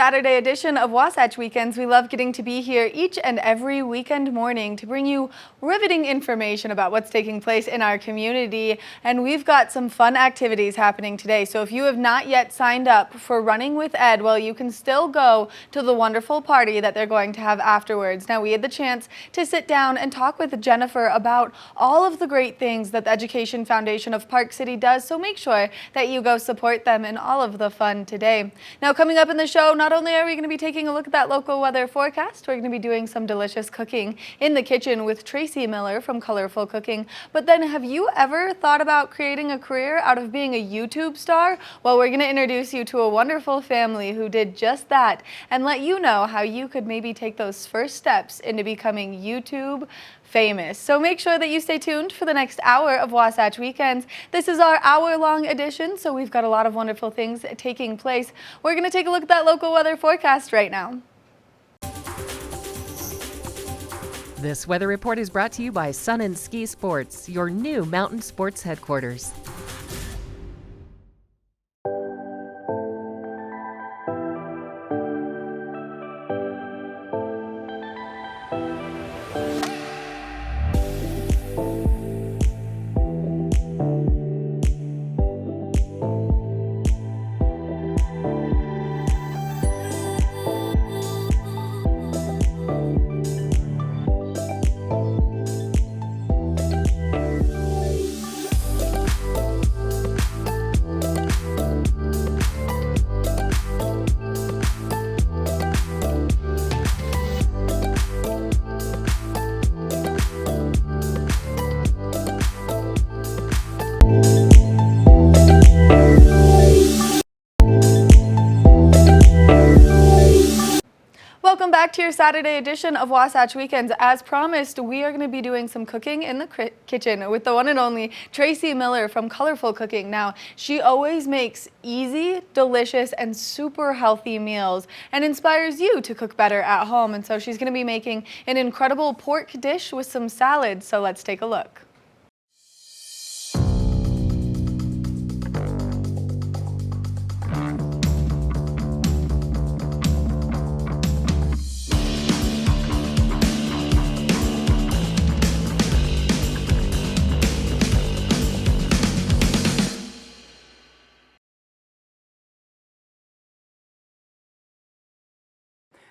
Saturday edition of Wasatch Weekends. We love getting to be here each and every weekend morning to bring you riveting information about what's taking place in our community. And we've got some fun activities happening today. So if you have not yet signed up for Running with Ed, well, you can still go to the wonderful party that they're going to have afterwards. Now, we had the chance to sit down and talk with Jennifer about all of the great things that the Education Foundation of Park City does. So make sure that you go support them in all of the fun today. Now, coming up in the show, not only are we going to be taking a look at that local weather forecast, we're going to be doing some delicious cooking in the kitchen with Tracy Miller from Colorful Cooking. But then, have you ever thought about creating a career out of being a YouTube star? Well, we're going to introduce you to a wonderful family who did just that and let you know how you could maybe take those first steps into becoming YouTube famous. So make sure that you stay tuned for the next hour of Wasatch Weekends. This is our hour-long edition, so we've got a lot of wonderful things taking place. We're going to take a look at that local weather forecast right now. This weather report is brought to you by Sun and Ski Sports, your new mountain sports headquarters. Welcome back to your Saturday edition of Wasatch Weekends. As promised, we are going to be doing some cooking in the kitchen with the one and only Tracy Miller from Colorful Cooking. Now, she always makes easy, delicious, and super healthy meals and inspires you to cook better at home. And so she's going to be making an incredible pork dish with some salad. So let's take a look.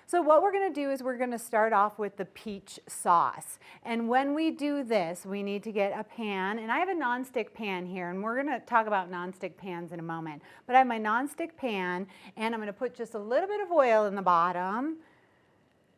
So what we're going to do is we're going to start off with the peach sauce. And when we do this, we need to get a pan. And I have a nonstick pan here, and we're going to talk about nonstick pans in a moment. But I have my nonstick pan, and I'm going to put just a little bit of oil in the bottom.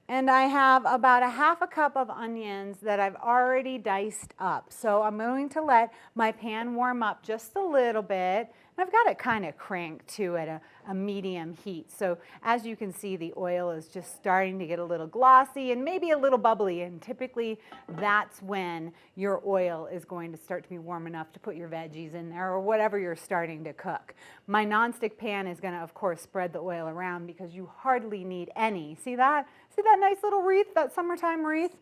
And I have about a half a cup of onions that I've already diced up. So I'm going to let my pan warm up just a little bit. I've got it kind of cranked too at a medium heat. So as you can see, the oil is just starting to get a little glossy and maybe a little bubbly. And typically that's when your oil is going to start to be warm enough to put your veggies in there or whatever you're starting to cook. My nonstick pan is going to, of course, spread the oil around because you hardly need any. See that? See that nice little wreath, that summertime wreath?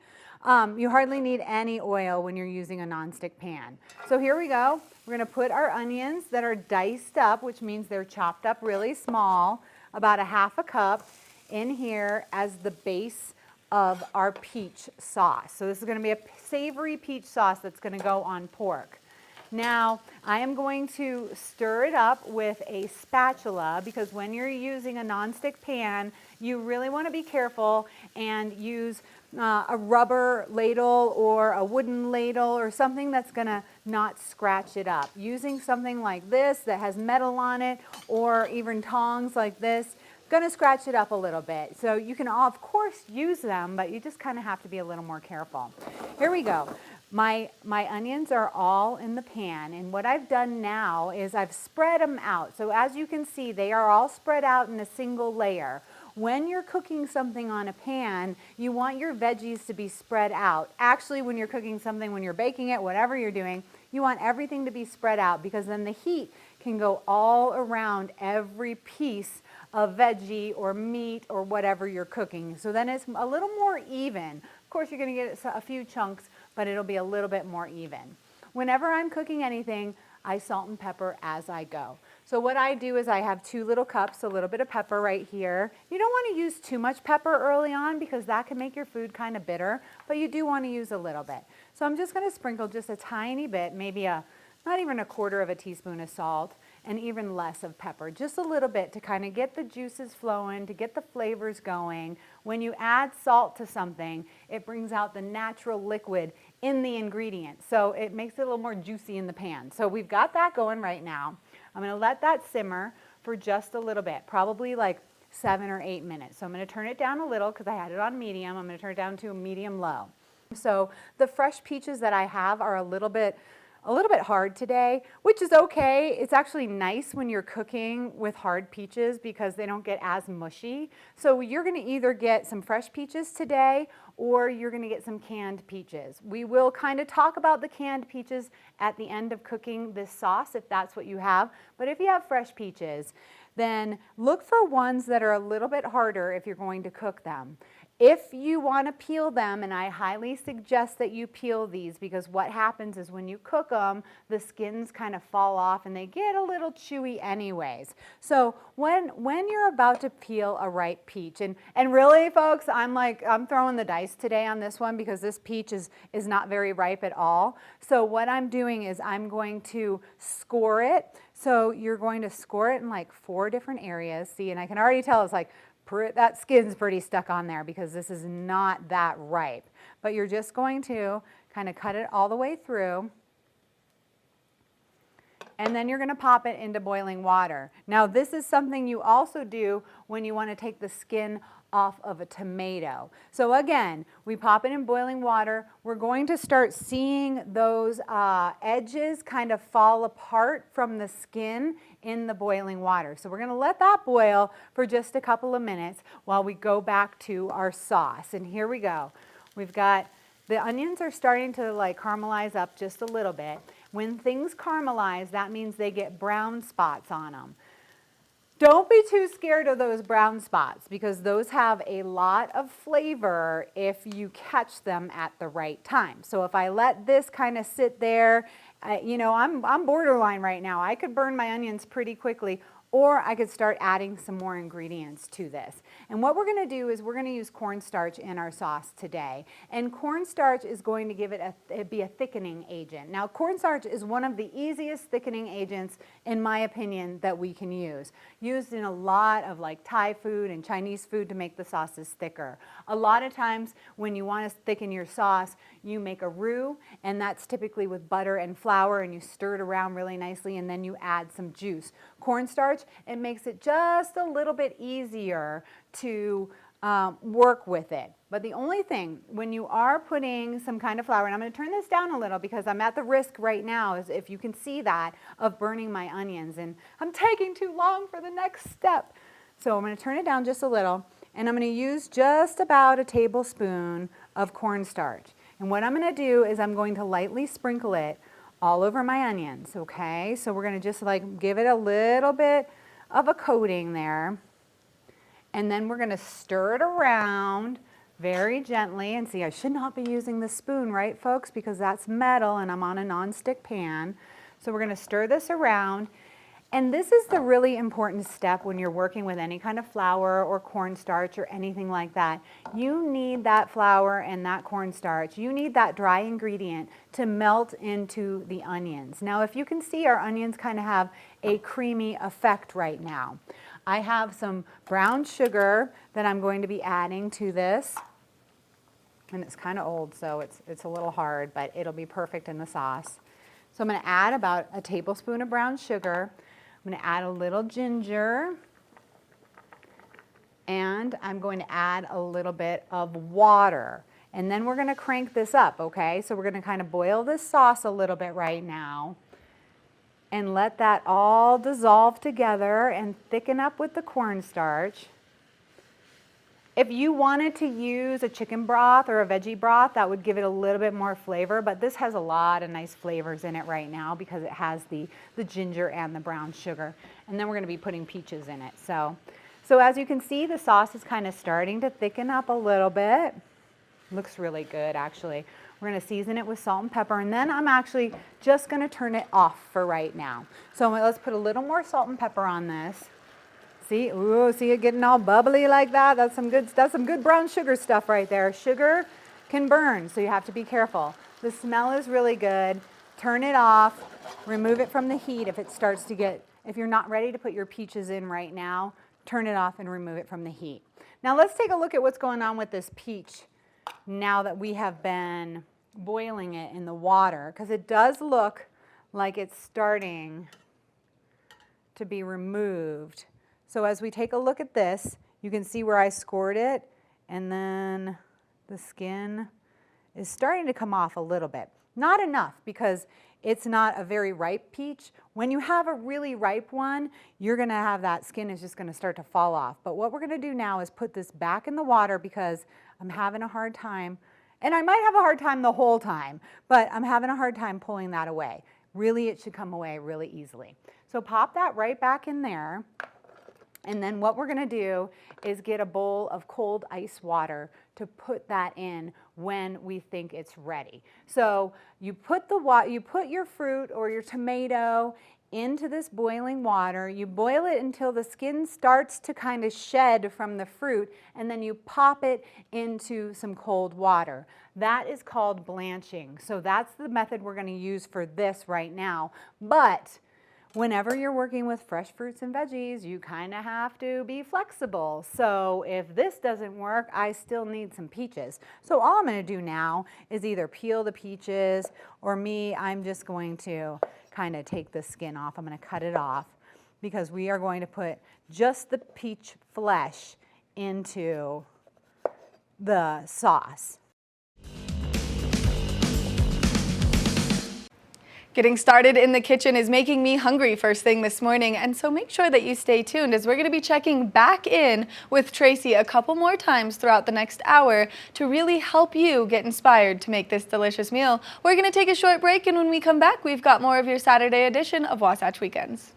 You hardly need any oil when you're using a nonstick pan. So here we go. We're going to put our onions that are diced up, which means they're chopped up really small, about a half a cup in here as the base of our peach sauce. So this is going to be a savory peach sauce that's going to go on pork. Now, I am going to stir it up with a spatula because when you're using a nonstick pan, you really want to be careful and use a rubber ladle or a wooden ladle or something that's going to not scratch it up. Using something like this that has metal on it or even tongs like this, going to scratch it up a little bit. So you can, of course, use them, but you just kind of have to be a little more careful. Here we go. My onions are all in the pan, and what I've done now is I've spread them out. So as you can see, they are all spread out in a single layer. When you're cooking something on a pan, you want your veggies to be spread out. Actually, when you're cooking something, when you're baking it, whatever you're doing, you want everything to be spread out because then the heat can go all around every piece of veggie or meat or whatever you're cooking. So then it's a little more even. Of course, you're going to get a few chunks, but it'll be a little bit more even. Whenever I'm cooking anything, I salt and pepper as I go. So what I do is I have 2 little cups, a little bit of pepper right here. You don't want to use too much pepper early on because that can make your food kind of bitter, but you do want to use a little bit. So I'm just going to sprinkle just a tiny bit, maybe not even a quarter of a teaspoon of salt, and even less of pepper, just a little bit to kind of get the juices flowing, to get the flavors going. When you add salt to something, it brings out the natural liquid in the ingredient, so it makes it a little more juicy in the pan. So we've got that going right now. I'm going to let that simmer for just a little bit, probably like 7 or 8 minutes. So I'm going to turn it down a little because I had it on medium. I'm going to turn it down to a medium low. So the fresh peaches that I have are a little bit hard today, which is okay. It's actually nice when you're cooking with hard peaches because they don't get as mushy. So you're going to either get some fresh peaches today or you're going to get some canned peaches. We will kind of talk about the canned peaches at the end of cooking this sauce if that's what you have. But if you have fresh peaches, then look for ones that are a little bit harder if you're going to cook them. If you want to peel them, and I highly suggest that you peel these because what happens is when you cook them, the skins kind of fall off and they get a little chewy anyways. So when you're about to peel a ripe peach, and really folks, I'm throwing the dice today on this one because this peach is not very ripe at all. So what I'm doing is I'm going to score it. So you're going to score it in like 4 different areas. See, and I can already tell it's like, that skin's pretty stuck on there because this is not that ripe. But you're just going to kind of cut it all the way through. And then you're going to pop it into boiling water. Now this is something you also do when you want to take the skin off of a tomato. So again, we pop it in boiling water. We're going to start seeing those edges kind of fall apart from the skin in the boiling water. So we're going to let that boil for just a couple of minutes while we go back to our sauce. And here we go. We've got the onions are starting to like caramelize up just a little bit. When things caramelize, that means they get brown spots on them. Don't be too scared of those brown spots because those have a lot of flavor if you catch them at the right time. So if I let this kind of sit there, I'm borderline right now. I could burn my onions pretty quickly, or I could start adding some more ingredients to this. And what we're going to do is we're going to use cornstarch in our sauce today. And cornstarch is going to give it be a thickening agent. Now, cornstarch is one of the easiest thickening agents, in my opinion, that we can use. Used in a lot of like Thai food and Chinese food to make the sauces thicker. A lot of times when you want to thicken your sauce, you make a roux, and that's typically with butter and flour, and you stir it around really nicely, and then you add some juice. Cornstarch, it makes it just a little bit easier to work with it. But the only thing, when you are putting some kind of flour, and I'm going to turn this down a little because I'm at the risk right now, is if you can see that, of burning my onions, and I'm taking too long for the next step. So I'm going to turn it down just a little, and I'm going to use just about a tablespoon of cornstarch. And what I'm going to do is I'm going to lightly sprinkle it all over my onions, okay? So we're going to just like give it a little bit of a coating there. And then we're going to stir it around very gently. And see, I should not be using the spoon, right, folks? Because that's metal and I'm on a nonstick pan. So we're going to stir this around. And this is the really important step when you're working with any kind of flour or cornstarch or anything like that. You need that flour and that cornstarch. You need that dry ingredient to melt into the onions. Now, if you can see, our onions kind of have a creamy effect right now. I have some brown sugar that I'm going to be adding to this. And it's kind of old, so it's a little hard, but it'll be perfect in the sauce. So I'm going to add about a tablespoon of brown sugar. I'm going to add a little ginger, and I'm going to add a little bit of water. And then we're going to crank this up, okay? So we're going to kind of boil this sauce a little bit right now and let that all dissolve together and thicken up with the cornstarch. If you wanted to use a chicken broth or a veggie broth, that would give it a little bit more flavor, but this has a lot of nice flavors in it right now because it has the ginger and the brown sugar. And then we're going to be putting peaches in it. So as you can see, the sauce is kind of starting to thicken up a little bit. Looks really good, actually. We're gonna season it with salt and pepper, and then I'm actually just gonna turn it off for right now. So let's put a little more salt and pepper on this. See, ooh, see it getting all bubbly like that? That's some good brown sugar stuff right there. Sugar can burn, so you have to be careful. The smell is really good. Turn it off, remove it from the heat if you're not ready to put your peaches in right now, turn it off and remove it from the heat. Now let's take a look at what's going on with this peach now that we have been boiling it in the water, because it does look like it's starting to be removed. So as we take a look at this, you can see where I scored it, and then the skin is starting to come off a little bit. Not enough, because it's not a very ripe peach. When you have a really ripe one, you're gonna have that skin is just gonna start to fall off. But what we're gonna do now is put this back in the water, because I'm having a hard time, and I might have a hard time the whole time, but I'm having a hard time pulling that away. Really, it should come away really easily. So pop that right back in there. And then what we're gonna do is get a bowl of cold ice water to put that in when we think it's ready. So you put your fruit or your tomato into this boiling water. You boil it until the skin starts to kind of shed from the fruit, and then you pop it into some cold water. That is called blanching. So that's the method we're gonna use for this right now. But whenever you're working with fresh fruits and veggies, you kind of have to be flexible. So if this doesn't work, I still need some peaches. So all I'm going to do now is either peel the peaches, or I'm just going to kind of take the skin off. I'm going to cut it off, because we are going to put just the peach flesh into the sauce. Getting started in the kitchen is making me hungry first thing this morning, and so make sure that you stay tuned, as we're going to be checking back in with Tracy a couple more times throughout the next hour to really help you get inspired to make this delicious meal. We're going to take a short break, and when we come back, we've got more of your Saturday edition of Wasatch Weekends.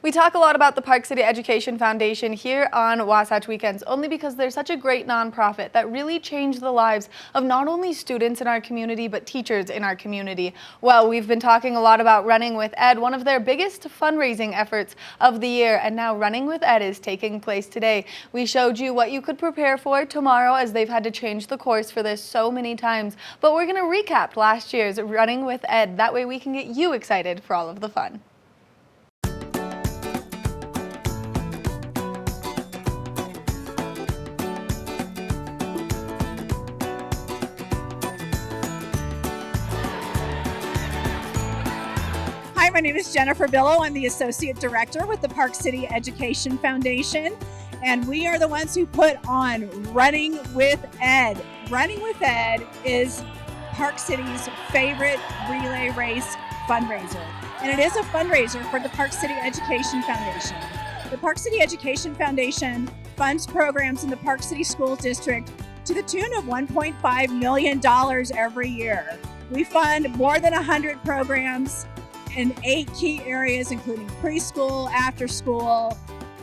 We talk a lot about the Park City Education Foundation here on Wasatch Weekends, only because they're such a great nonprofit that really changed the lives of not only students in our community, but teachers in our community. Well, we've been talking a lot about Running with Ed, one of their biggest fundraising efforts of the year, and now Running with Ed is taking place today. We showed you what you could prepare for tomorrow, as they've had to change the course for this so many times, but we're going to recap last year's Running with Ed. That way we can get you excited for all of the fun. Hi, my name is Jennifer Billow. I'm the Associate Director with the Park City Education Foundation, and we are the ones who put on Running with Ed. Running with Ed is Park City's favorite relay race fundraiser, and it is a fundraiser for the Park City Education Foundation. The Park City Education Foundation funds programs in the Park City School District to the tune of $1.5 million every year. We fund more than 100 programs in 8 key areas, including preschool, after school,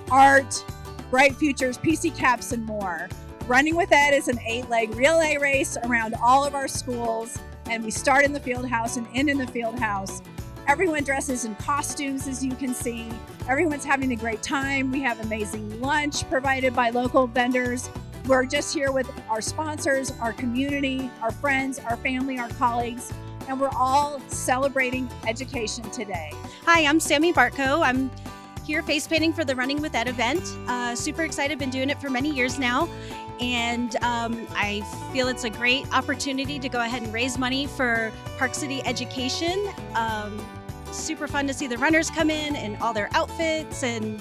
art, Bright Futures, PC Caps, and more. Running with Ed is an 8-leg relay race around all of our schools, and we start in the field house and end in the field house. Everyone dresses in costumes, as you can see. Everyone's having a great time. We have amazing lunch provided by local vendors. We're just here with our sponsors, our community, our friends, our family, our colleagues, and we're all celebrating education today. Hi, I'm Sammy Bartko. I'm here face painting for the Running with Ed event. Super excited, been doing it for many years now. And I feel it's a great opportunity to go ahead and raise money for Park City Education. Super fun to see the runners come in and all their outfits, and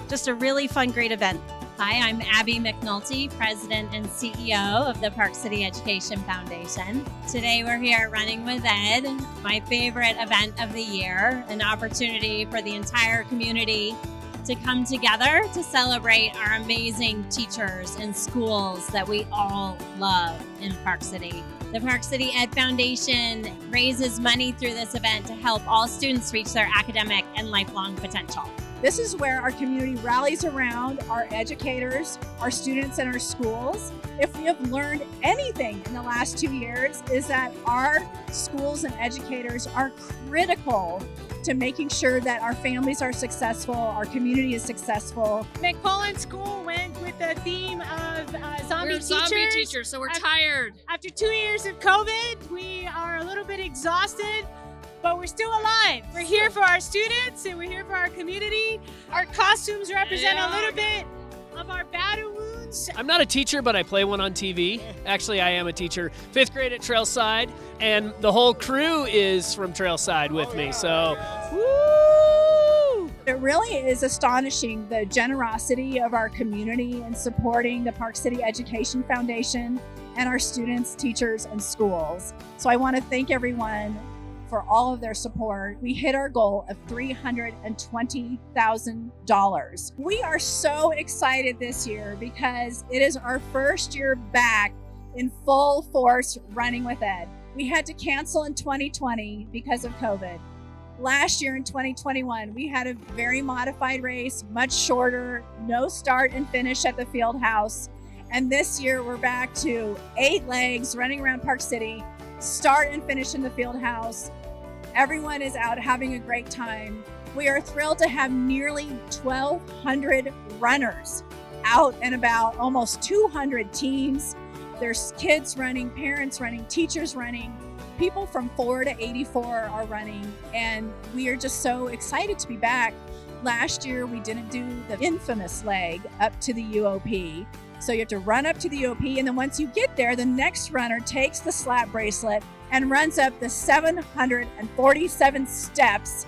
just a really fun, great event. Hi, I'm Abby McNulty, President and CEO of the Park City Education Foundation. Today we're here at Running with Ed, my favorite event of the year, an opportunity for the entire community to come together to celebrate our amazing teachers and schools that we all love in Park City. The Park City Ed Foundation raises money through this event to help all students reach their academic and lifelong potential. This is where our community rallies around our educators, our students, and our schools. If we have learned anything in the last 2 years, is that our schools and educators are critical to making sure that our families are successful, our community is successful. McMullen School went with the theme of zombie We're teachers. zombie teachers, so we're tired. After 2 years of COVID, we are a little bit exhausted, but we're still alive. We're here for our students and we're here for our community. Our costumes represent a little bit of our battle wounds. I'm not a teacher, but I play one on TV. Actually, I am a teacher. 5th grade at Trailside, and the whole crew is from Trailside with me, so woo! It really is astonishing the generosity of our community in supporting the Park City Education Foundation and our students, teachers, and schools. So I want to thank everyone for all of their support. We hit our goal of $320,000. We are so excited this year because it is our first year back in full force running with Ed. We had to cancel in 2020 because of COVID. Last year in 2021, we had a very modified race, much shorter, no start and finish at the field house. And this year we're back to 8 legs running around Park City, start and finish in the field house. Everyone is out having a great time. We are thrilled to have nearly 1,200 runners out and about, almost 200 teams. There's kids running, parents running, teachers running, people from 4 to 84 are running, and we are just so excited to be back. Last year, we didn't do the infamous leg up to the UOP. So you have to run up to the UOP, and then once you get there, the next runner takes the slap bracelet and runs up the 747 steps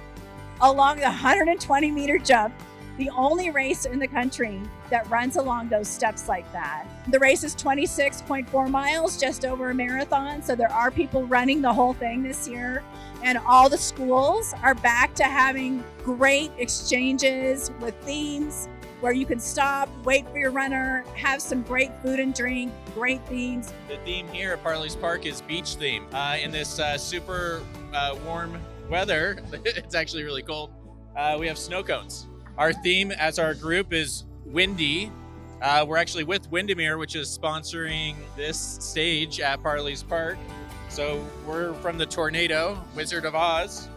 along the 120-meter jump, the only race in the country that runs along those steps like that. The race is 26.4 miles, just over a marathon, so there are people running the whole thing this year. And all the schools are back to having great exchanges with themes where you can stop, wait for your runner, have some great food and drink, great themes. The theme here at Parley's Park is beach theme. In this super warm weather, it's actually really cold, we have snow cones. Our theme as our group is windy. We're actually with Windermere, which is sponsoring this stage at Parley's Park. So we're from the Tornado, Wizard of Oz.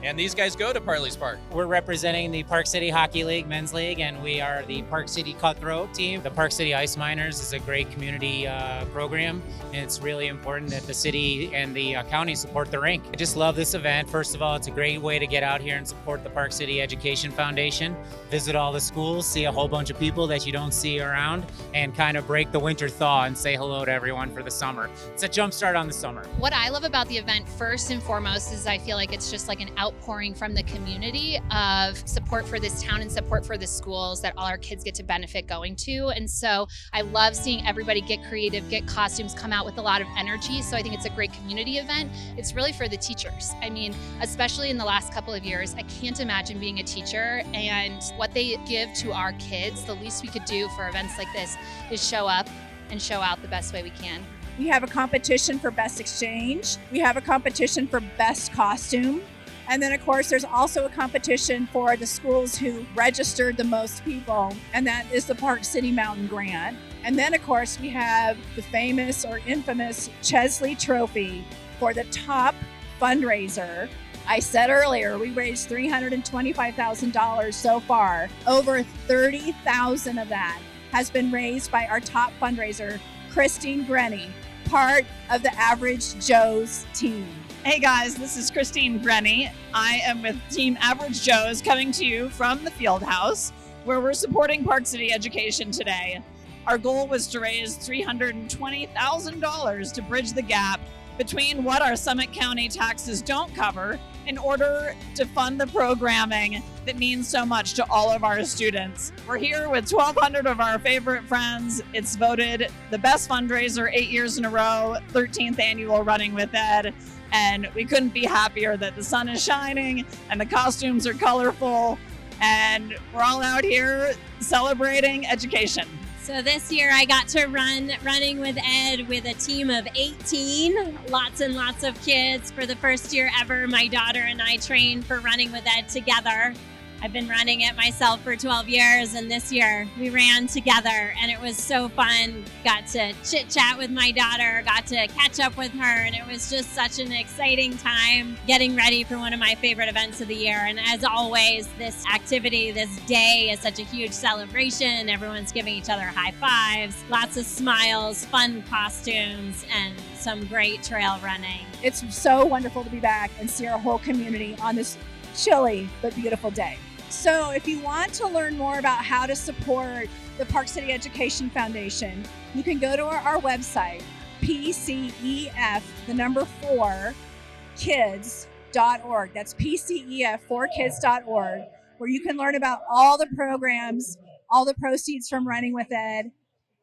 And these guys go to Parley's Park. We're representing the Park City Hockey League Men's League, and we are the Park City Cutthroat team. The Park City Ice Miners is a great community program, and it's really important that the city and the county support the rink. I just love this event. First of all, it's a great way to get out here and support the Park City Education Foundation, visit all the schools, see a whole bunch of people that you don't see around, and kind of break the winter thaw and say hello to everyone for the summer. It's a jump start on the summer. What I love about the event, first and foremost, is I feel like it's just like an outpouring from the community of support for this town and support for the schools that all our kids get to benefit going to. And so I love seeing everybody get creative, get costumes, come out with a lot of energy. So I think it's a great community event. It's really for the teachers. I mean, especially in the last couple of years, I can't imagine being a teacher and what they give to our kids. The least we could do for events like this is show up and show out the best way we can. We have a competition for best exchange. We have a competition for best costume. And then, of course, there's also a competition for the schools who registered the most people, and that is the Park City Mountain Grant. And then, of course, we have the famous or infamous Chesley Trophy for the top fundraiser. I said earlier, we raised $325,000 so far. Over $30,000 of that has been raised by our top fundraiser, Christine Grenny, part of the Average Joe's team. Hey guys, this is Christine Grenny. I am with Team Average Joe's coming to you from the Field House, where we're supporting Park City Education today. Our goal was to raise $320,000 to bridge the gap between what our Summit County taxes don't cover in order to fund the programming that means so much to all of our students. We're here with 1,200 of our favorite friends. It's voted the best fundraiser 8 years in a row, 13th annual Running with Ed. And we couldn't be happier that the sun is shining and the costumes are colorful and we're all out here celebrating education. So this year I got to running with Ed with a team of 18, lots and lots of kids. For the first year ever, my daughter and I trained for Running with Ed together. I've been running it myself for 12 years, and this year we ran together, and it was so fun. Got to chit-chat with my daughter, got to catch up with her, and it was just such an exciting time getting ready for one of my favorite events of the year. And as always, this activity, this day is such a huge celebration. Everyone's giving each other high fives, lots of smiles, fun costumes, and some great trail running. It's so wonderful to be back and see our whole community on this chilly but beautiful day. So if you want to learn more about how to support the Park City Education Foundation, you can go to our website, PCEF4kids.org. That's PCEF4kids.org, where you can learn about all the programs, all the proceeds from Running with Ed,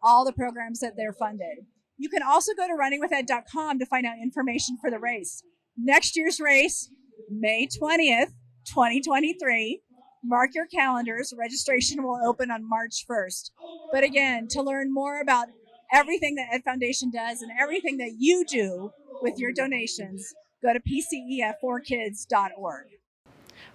all the programs that they're funded. You can also go to runningwithed.com to find out information for the race. Next year's race, May 20th, 2023. Mark your calendars. Registration will open on March 1st. But again, to learn more about everything that Ed Foundation does and everything that you do with your donations, go to PCEF4kids.org.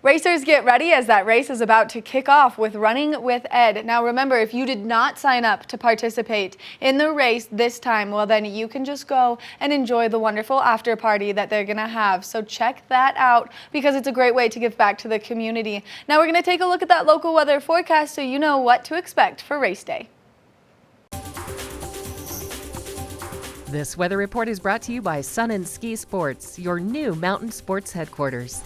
Racers, get ready as that race is about to kick off with Running with Ed. Now remember, if you did not sign up to participate in the race this time, well then you can just go and enjoy the wonderful after party that they're going to have. So check that out because it's a great way to give back to the community. Now we're going to take a look at that local weather forecast so you know what to expect for race day. This weather report is brought to you by Sun and Ski Sports, your new mountain sports headquarters.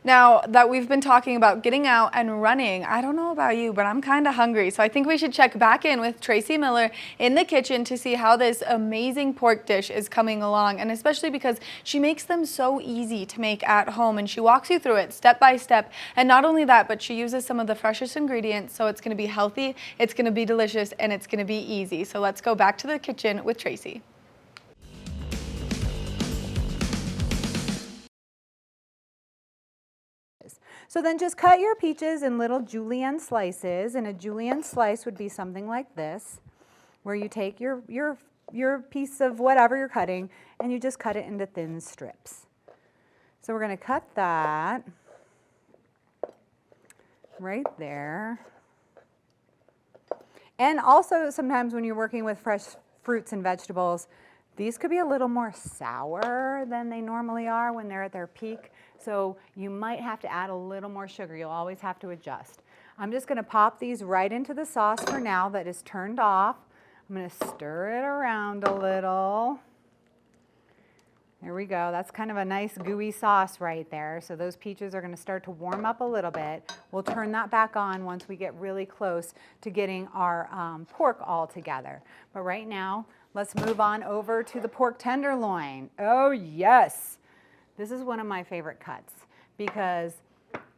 Now that we've been talking about getting out and running, I don't know about you, but I'm kind of hungry. So I think we should check back in with Tracy Miller in the kitchen to see how this amazing pork dish is coming along. And especially because she makes them so easy to make at home and she walks you through it step by step. And not only that, but she uses some of the freshest ingredients. So it's going to be healthy, it's going to be delicious, and it's going to be easy. So let's go back to the kitchen with Tracy. So then just cut your peaches in little julienne slices, and a julienne slice would be something like this, where you take your piece of whatever you're cutting and you just cut it into thin strips. So we're going to cut that right there. And also sometimes when you're working with fresh fruits and vegetables, these could be a little more sour than they normally are when they're at their peak. So you might have to add a little more sugar. You'll always have to adjust. I'm just going to pop these right into the sauce for now that is turned off. I'm going to stir it around a little. There we go. That's kind of a nice gooey sauce right there. So those peaches are going to start to warm up a little bit. We'll turn that back on once we get really close to getting our pork all together. But right now, let's move on over to the pork tenderloin. Oh yes. This is one of my favorite cuts because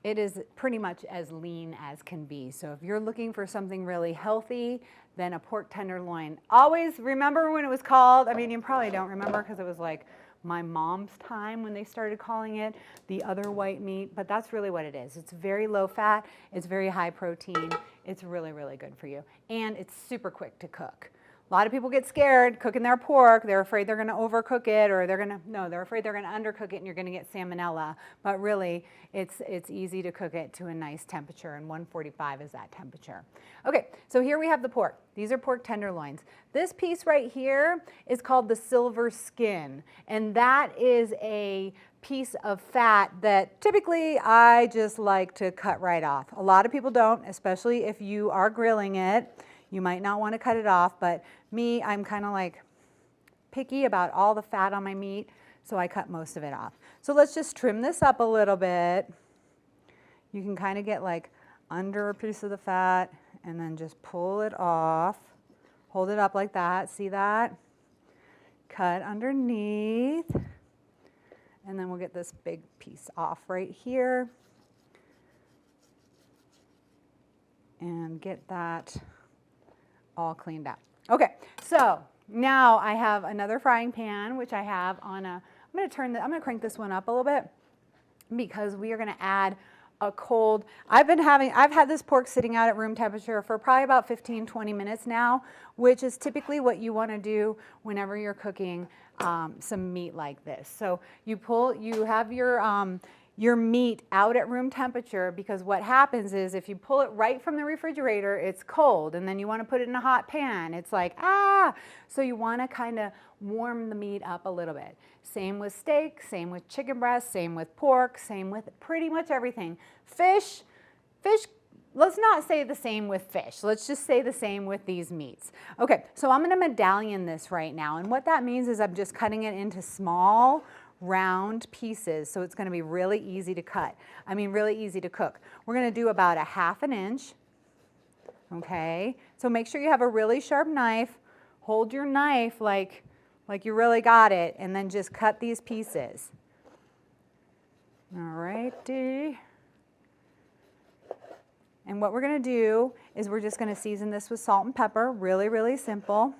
it is pretty much as lean as can be. So if you're looking for something really healthy, then a pork tenderloin. Always remember when it was called, I mean, you probably don't remember because it was like my mom's time when they started calling it the other white meat, but that's really what it is. It's very low fat, it's very high protein, it's really, really good for you, and it's super quick to cook. A lot of people get scared cooking their pork. They're afraid they're going to overcook it, or they're afraid they're going to undercook it and you're going to get salmonella. But really, it's easy to cook it to a nice temperature, and 145 is that temperature. Okay, so here we have the pork. These are pork tenderloins. This piece right here is called the silver skin, and that is a piece of fat that typically I just like to cut right off. A lot of people don't, especially if you are grilling it. You might not want to cut it off, but me, I'm kind of like, picky about all the fat on my meat, so I cut most of it off. So let's just trim this up a little bit. You can kind of get like under a piece of the fat and then just pull it off. Hold it up like that, see that? Cut underneath. And then we'll get this big piece off right here. And get that all cleaned up. Okay, so now I have another frying pan, which I have on a, I'm gonna crank this one up a little bit because we are gonna add a cold, I've had this pork sitting out at room temperature for probably about 15-20 minutes now, which is typically what you wanna do whenever you're cooking some meat like this. So you have your meat out at room temperature, because what happens is if you pull it right from the refrigerator, it's cold, and then you want to put it in a hot pan. It's like, ah! So you want to kind of warm the meat up a little bit. Same with steak, same with chicken breast, same with pork, same with pretty much everything. Fish, let's not say the same with fish. Let's just say the same with these meats. Okay, so I'm going to medallion this right now, and what that means is I'm just cutting it into small, round pieces, so it's going to be really easy to cut. I mean, really easy to cook. We're going to do about a 1/2 inch. Okay, so make sure you have a really sharp knife. Hold your knife like you really got it, and then just cut these pieces. All righty. And what we're going to do is we're just going to season this with salt and pepper. Really, really simple.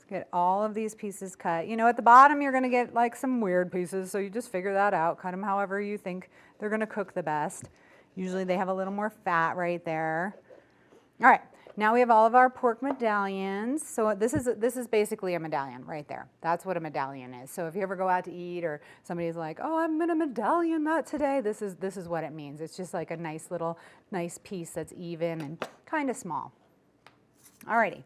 Get all of these pieces cut. You know, at the bottom you're going to get like some weird pieces, so you just figure that out. Cut them however you think they're going to cook the best. Usually they have a little more fat right there. All right, now we have all of our pork medallions. So this is basically a medallion right there. That's what a medallion is. So if you ever go out to eat or somebody's like, oh, I'm going to medallion that today, this is what it means. It's just like a nice piece that's even and kind of small. All righty.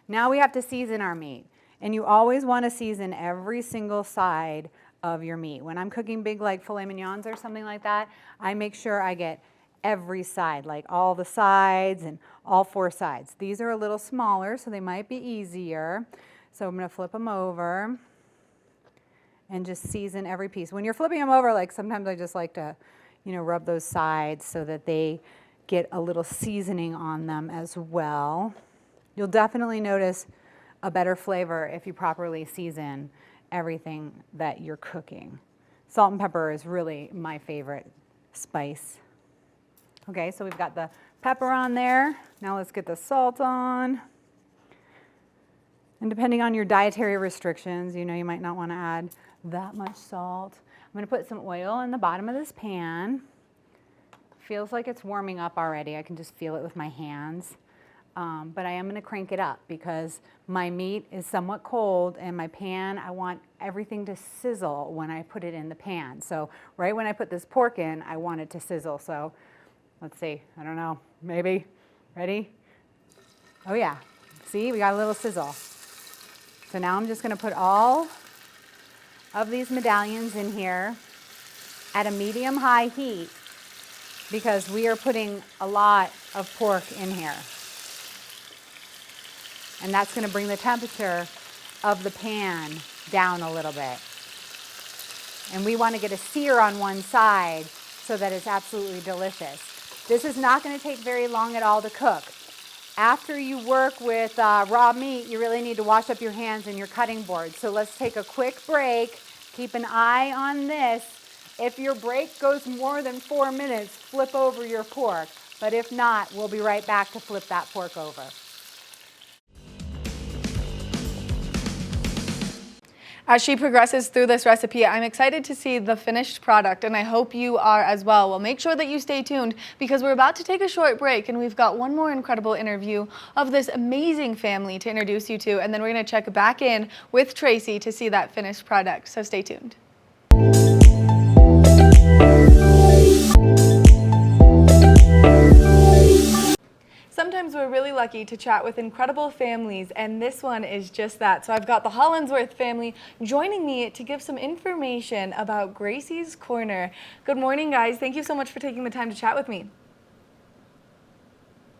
Now we have to season our meat, and you always want to season every single side of your meat. When I'm cooking big like filet mignons or something like that, I make sure I get every side, like all the sides and all 4 sides. These are a little smaller, so they might be easier. So I'm going to flip them over and just season every piece. When you're flipping them over, like sometimes I just like to, rub those sides so that they get a little seasoning on them as well. You'll definitely notice a better flavor if you properly season everything that you're cooking. Salt and pepper is really my favorite spice. Okay, so we've got the pepper on there. Now let's get the salt on. And depending on your dietary restrictions, you might not want to add that much salt. I'm going to put some oil in the bottom of this pan. Feels like it's warming up already. I can just feel it with my hands. But I am going to crank it up because my meat is somewhat cold, and my pan, I want everything to sizzle when I put it in the pan. So right when I put this pork in, I want it to sizzle. So let's see, I don't know, maybe, ready? Oh yeah, see, we got a little sizzle. So now I'm just going to put all of these medallions in here at a medium-high heat because we are putting a lot of pork in here. And that's going to bring the temperature of the pan down a little bit. And we want to get a sear on one side so that it's absolutely delicious. This is not going to take very long at all to cook. After you work with raw meat, you really need to wash up your hands and your cutting board. So let's take a quick break. Keep an eye on this. If your break goes more than 4 minutes, flip over your pork. But if not, we'll be right back to flip that pork over. As she progresses through this recipe, I'm excited to see the finished product, and I hope you are as well. Well, make sure that you stay tuned because we're about to take a short break, and we've got one more incredible interview of this amazing family to introduce you to, and then we're going to check back in with Tracy to see that finished product. So stay tuned. Sometimes we're really lucky to chat with incredible families, and this one is just that. So I've got the Hollinsworth family joining me to give some information about Gracie's Corner. Good morning, guys. Thank you so much for taking the time to chat with me.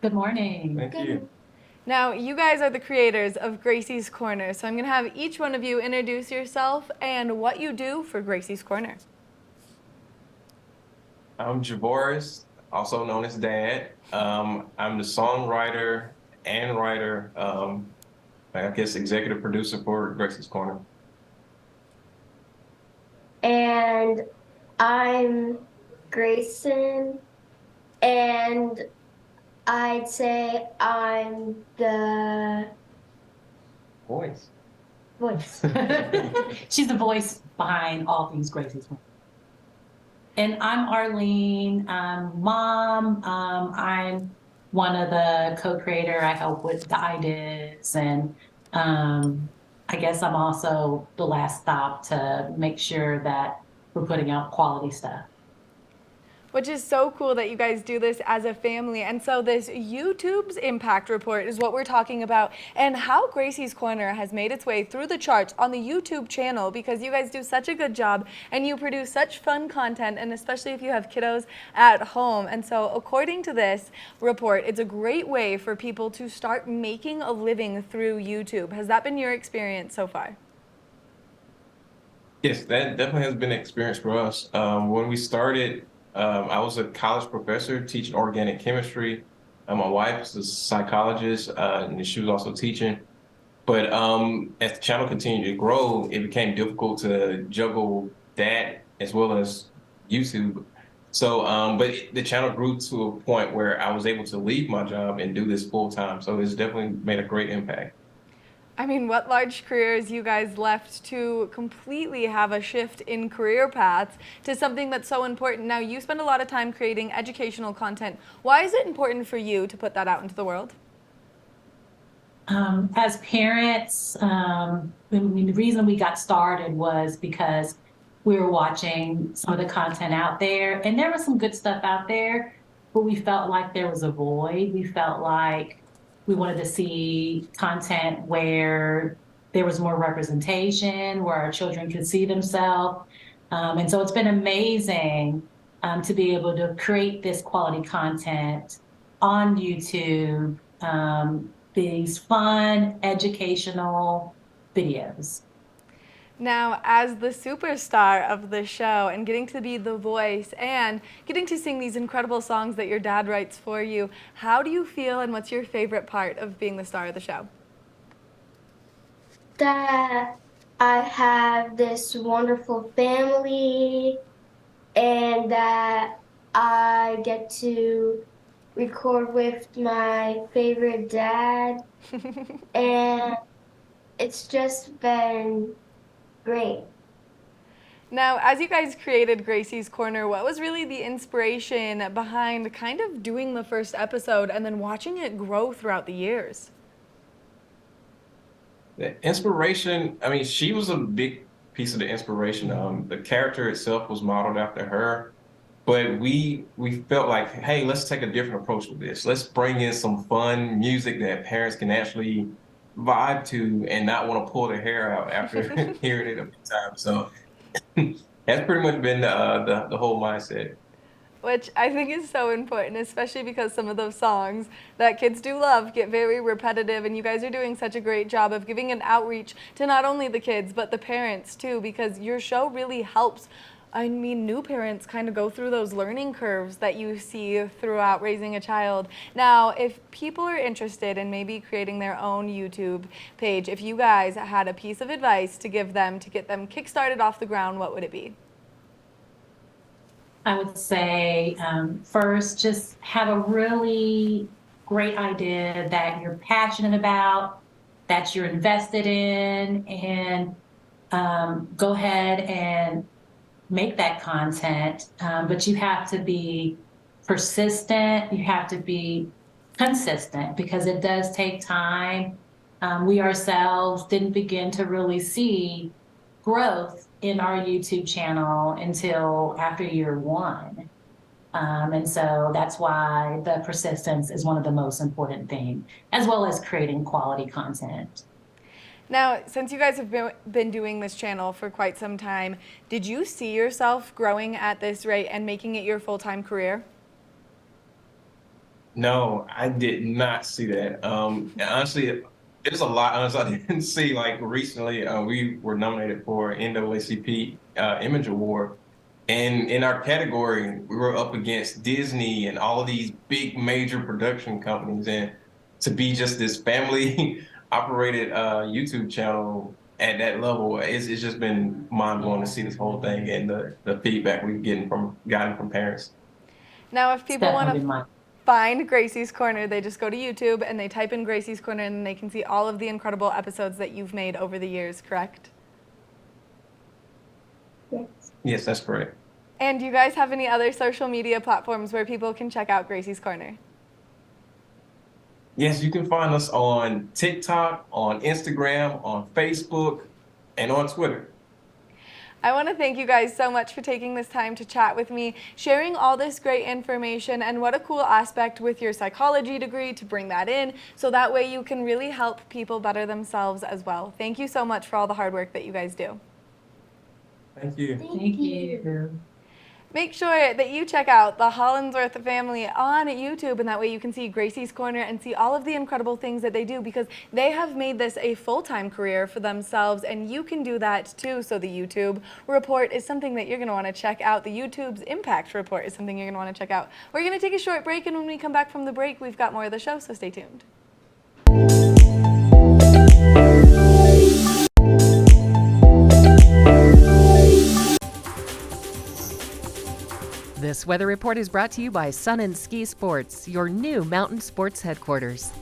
Good morning. Thank you. Now, you guys are the creators of Gracie's Corner, so I'm going to have each one of you introduce yourself and what you do for Gracie's Corner. I'm Javoris, also known as Dad. I'm the songwriter and writer, I guess executive producer for Gracie's Corner. And I'm Grayson, and I'd say I'm the Voice. She's the voice behind all things Gracie's Corner. And I'm Arlene, mom. I'm one of the co-creator. I help with the ideas, and I guess I'm also the last stop to make sure that we're putting out quality stuff. Which is so cool that you guys do this as a family. And so this YouTube's impact report is what we're talking about, and how Gracie's Corner has made its way through the charts on the YouTube channel, because you guys do such a good job and you produce such fun content, and especially if you have kiddos at home. And so according to this report, it's a great way for people to start making a living through YouTube. Has that been your experience so far? Yes, that definitely has been an experience for us. When we started, I was a college professor teaching organic chemistry. My wife is a psychologist, and she was also teaching. But as the channel continued to grow, it became difficult to juggle that as well as YouTube. So, but the channel grew to a point where I was able to leave my job and do this full time. So it's definitely made a great impact. I mean, what large careers you guys left to completely have a shift in career paths to something that's so important. Now, you spend a lot of time creating educational content. Why is it important for you to put that out into the world? As parents, the reason we got started was because we were watching some of the content out there, and there was some good stuff out there, but we felt like there was a void. We felt like we wanted to see content where there was more representation, where our children could see themselves. And so it's been amazing to be able to create this quality content on YouTube, these fun, educational videos. Now, as the superstar of the show and getting to be the voice and getting to sing these incredible songs that your dad writes for you, how do you feel, and what's your favorite part of being the star of the show? that I have this wonderful family, and that I get to record with my favorite dad, and it's just been great. Now, as you guys created Gracie's Corner, what was really the inspiration behind kind of doing the first episode and then watching it grow throughout the years? The inspiration, I mean, she was a big piece of the inspiration. The character itself was modeled after her, but we felt like, hey, let's take a different approach with this. Let's bring in some fun music that parents can actually vibe to and not want to pull their hair out after hearing it a few times. So that's pretty much been the whole mindset. Which I think is so important, especially because some of those songs that kids do love get very repetitive, and you guys are doing such a great job of giving an outreach to not only the kids, but the parents too, because your show really helps, I mean, new parents kind of go through those learning curves that you see throughout raising a child. Now, if people are interested in maybe creating their own YouTube page, if you guys had a piece of advice to give them to get them kickstarted off the ground, what would it be? I would say first, just have a really great idea that you're passionate about, that you're invested in, and go ahead and make that content. But you have to be persistent, you have to be consistent, because it does take time. We ourselves didn't begin to really see growth in our YouTube channel until after year one. And so that's why the persistence is one of the most important things, as well as creating quality content. Now, since you guys have been doing this channel for quite some time, did you see yourself growing at this rate and making it your full-time career? No, I did not see that. Honestly, there's a lot. Honestly, I didn't see. Like recently, we were nominated for NAACP Image Award, and in our category, we were up against Disney and all of these big major production companies, and to be just this family operated YouTube channel at that level, it's just been mind blowing to see this whole thing and the feedback we've gotten from parents. Now, if people want definitely to mine. find Gracie's Corner, they just go to YouTube and they type in Gracie's Corner and they can see all of the incredible episodes that you've made over the years, correct? Yes. Yes, that's correct. And do you guys have any other social media platforms where people can check out Gracie's Corner? Yes, you can find us on TikTok, on Instagram, on Facebook, and on Twitter. I want to thank you guys so much for taking this time to chat with me, sharing all this great information, and what a cool aspect with your psychology degree to bring that in, so that way you can really help people better themselves as well. Thank you so much for all the hard work that you guys do. Thank you. Thank you. Make sure that you check out the Hollinsworth family on YouTube, and that way you can see Gracie's Corner and see all of the incredible things that they do, because they have made this a full-time career for themselves, and you can do that too. So the YouTube report is something that you're going to want to check out. The YouTube's impact report is something you're going to want to check out. We're going to take a short break, and when we come back from the break, we've got more of the show, so stay tuned. This weather report is brought to you by Sun and Ski Sports, your new mountain sports headquarters.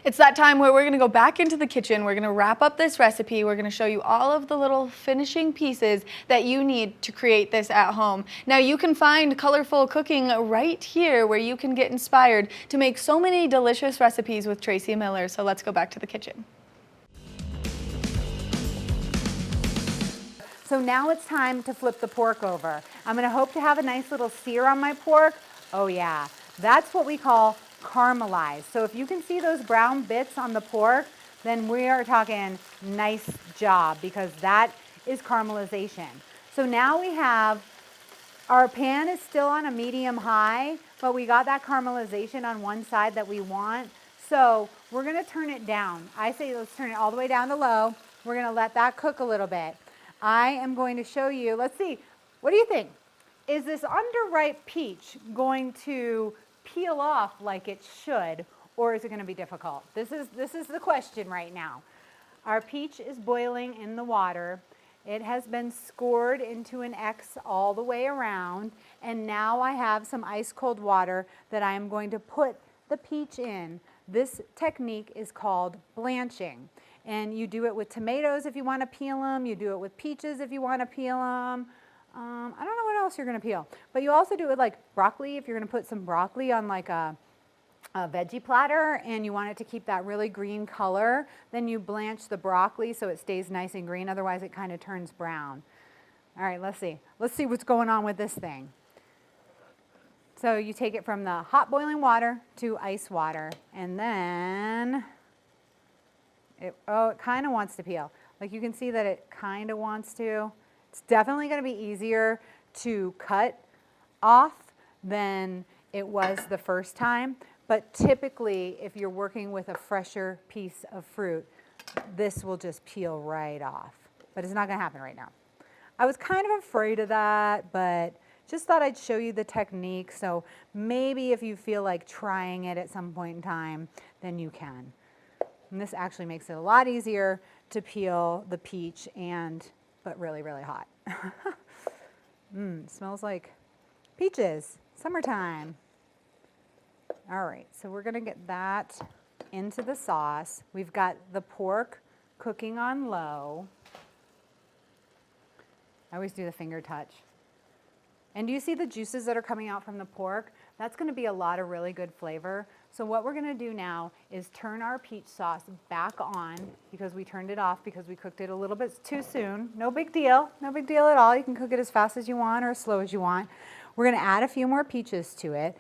It's that time where we're going to go back into the kitchen. We're going to wrap up this recipe. We're going to show you all of the little finishing pieces that you need to create this at home. Now, you can find colorful cooking right here, where you can get inspired to make so many delicious recipes with Tracy Miller. So let's go back to the kitchen. So now it's time to flip the pork over. I'm going to hope to have a nice little sear on my pork. Oh yeah, that's what we call caramelized. So if you can see those brown bits on the pork, then we are talking nice job, because that is caramelization. So now we have, our pan is still on a medium high, but we got that caramelization on one side that we want. So we're going to turn it down. I say let's turn it all the way down to low. We're going to let that cook a little bit. I am going to show you, let's see, what do you think? Is this underripe peach going to peel off like it should, or is it going to be difficult? This is the question right now. Our peach is boiling in the water. It has been scored into an X all the way around, and now I have some ice cold water that I am going to put the peach in. This technique is called blanching, and you do it with tomatoes if you want to peel them. You do it with peaches if you want to peel them. I don't know what else you're going to peel, but you also do it with like broccoli. If you're going to put some broccoli on like a veggie platter and you want it to keep that really green color, then you blanch the broccoli so it stays nice and green. Otherwise, it kind of turns brown. All right, let's see. Let's see what's going on with this thing. So you take it from the hot boiling water to ice water, and then it kind of wants to peel. Like you can see that it kind of wants to. It's definitely going to be easier to cut off than it was the first time. But typically, if you're working with a fresher piece of fruit, this will just peel right off. But it's not going to happen right now. I was kind of afraid of that, but just thought I'd show you the technique. So maybe if you feel like trying it at some point in time, then you can. And this actually makes it a lot easier to peel the peach, but really, really hot. Smells like peaches, summertime. All right, so we're gonna get that into the sauce. We've got the pork cooking on low. I always do the finger touch. And do you see the juices that are coming out from the pork? That's gonna be a lot of really good flavor. So what we're gonna do now is turn our peach sauce back on because we turned it off because we cooked it a little bit too soon. No big deal, no big deal at all. You can cook it as fast as you want or as slow as you want. We're gonna add a few more peaches to it.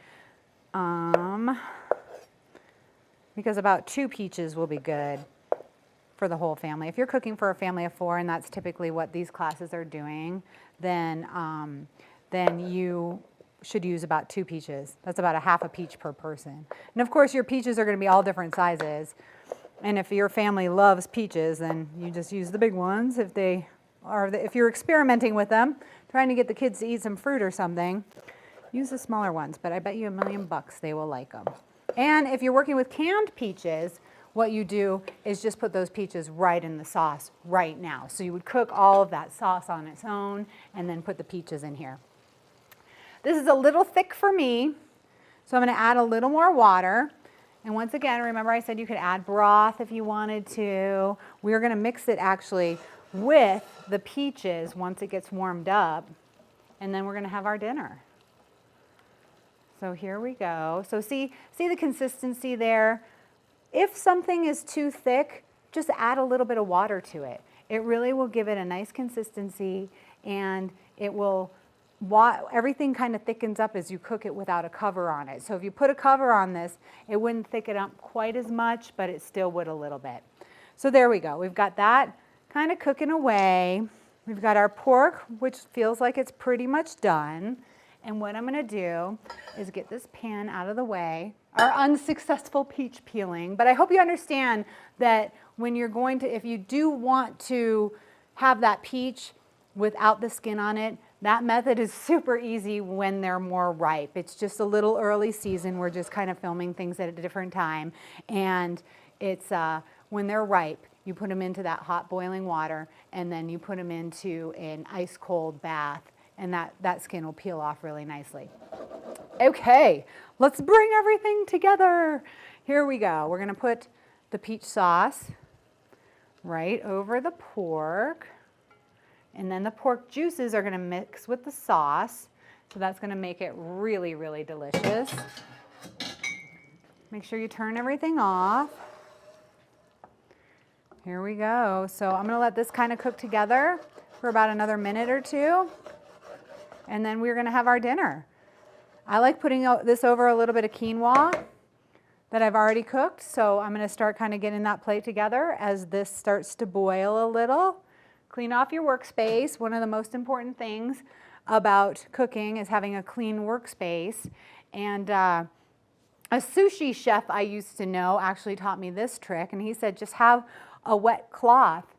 Because about 2 peaches will be good for the whole family. If you're cooking for a family of 4, and that's typically what these classes are doing, then you should use about 2 peaches. That's about a half a peach per person. And of course, your peaches are going to be all different sizes. And if your family loves peaches, then you just use the big ones. If you're experimenting with them, trying to get the kids to eat some fruit or something, use the smaller ones. But I bet you $1,000,000 they will like them. And if you're working with canned peaches, what you do is just put those peaches right in the sauce right now. So you would cook all of that sauce on its own and then put the peaches in here. This is a little thick for me, so I'm going to add a little more water. And once again, remember I said you could add broth if you wanted to. We're going to mix it actually with the peaches once it gets warmed up, and then we're going to have our dinner. So here we go. So see the consistency there? If something is too thick, just add a little bit of water to it. It really will give it a nice consistency, and it will, everything kind of thickens up as you cook it without a cover on it. So if you put a cover on this, it wouldn't thicken up quite as much, but it still would a little bit. So there we go. We've got that kind of cooking away. We've got our pork, which feels like it's pretty much done. And what I'm going to do is get this pan out of the way, our unsuccessful peach peeling. But I hope you understand that when you're going to, if you do want to have that peach without the skin on it, that method is super easy when they're more ripe. It's just a little early season. We're just kind of filming things at a different time. And it's when they're ripe, you put them into that hot boiling water, and then you put them into an ice cold bath. And that skin will peel off really nicely. Okay, let's bring everything together. Here we go. We're gonna put the peach sauce right over the pork. And then the pork juices are gonna mix with the sauce. So that's gonna make it really, really delicious. Make sure you turn everything off. Here we go. So I'm gonna let this kind of cook together for about another minute or 2. And then we're gonna have our dinner. I like putting this over a little bit of quinoa that I've already cooked. So I'm gonna start kind of getting that plate together as this starts to boil a little. Clean off your workspace. One of the most important things about cooking is having a clean workspace. And a sushi chef I used to know actually taught me this trick. And he said, just have a wet cloth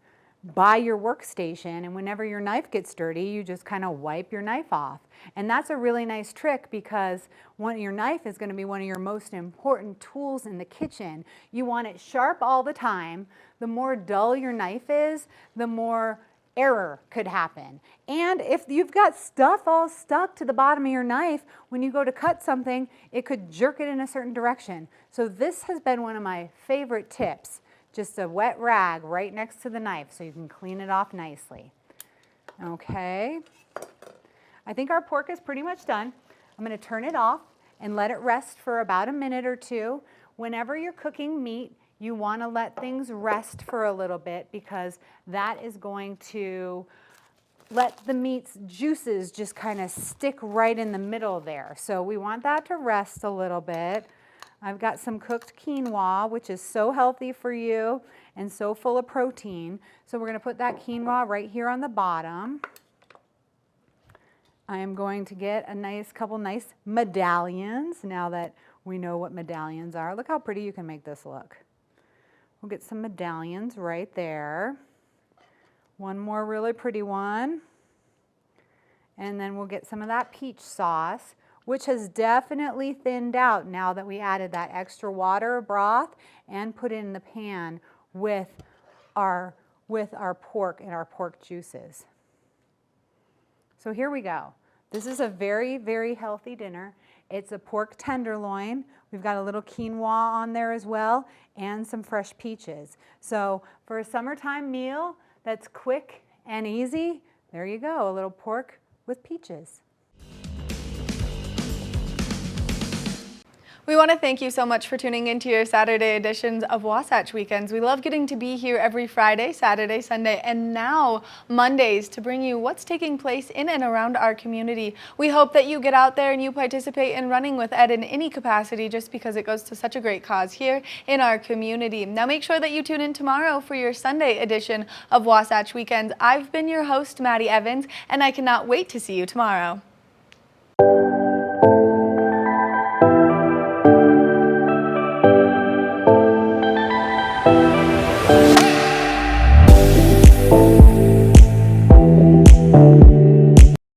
by your workstation, and whenever your knife gets dirty, you just kind of wipe your knife off. And that's a really nice trick because your knife is going to be one of your most important tools in the kitchen. You want it sharp all the time. The more dull your knife is, the more error could happen. And if you've got stuff all stuck to the bottom of your knife, when you go to cut something, it could jerk it in a certain direction. So this has been one of my favorite tips. Just a wet rag right next to the knife so you can clean it off nicely. Okay. I think our pork is pretty much done. I'm going to turn it off and let it rest for about a minute or 2. Whenever you're cooking meat, you want to let things rest for a little bit because that is going to let the meat's juices just kind of stick right in the middle there. So we want that to rest a little bit. I've got some cooked quinoa, which is so healthy for you and so full of protein. So we're going to put that quinoa right here on the bottom. I am going to get a couple nice medallions now that we know what medallions are. Look how pretty you can make this look. We'll get some medallions right there. One more really pretty one. And then we'll get some of that peach sauce, which has definitely thinned out now that we added that extra water broth and put it in the pan with our pork and our pork juices. So here we go. This is a very, very healthy dinner. It's a pork tenderloin. We've got a little quinoa on there as well, and some fresh peaches. So for a summertime meal that's quick and easy, there you go, a little pork with peaches. We want to thank you so much for tuning into your Saturday editions of Wasatch Weekends. We love getting to be here every Friday, Saturday, Sunday, and now Mondays to bring you what's taking place in and around our community. We hope that you get out there and you participate in Running with Ed in any capacity, just because it goes to such a great cause here in our community. Now make sure that you tune in tomorrow for your Sunday edition of Wasatch Weekends. I've been your host, Maddie Evans, and I cannot wait to see you tomorrow.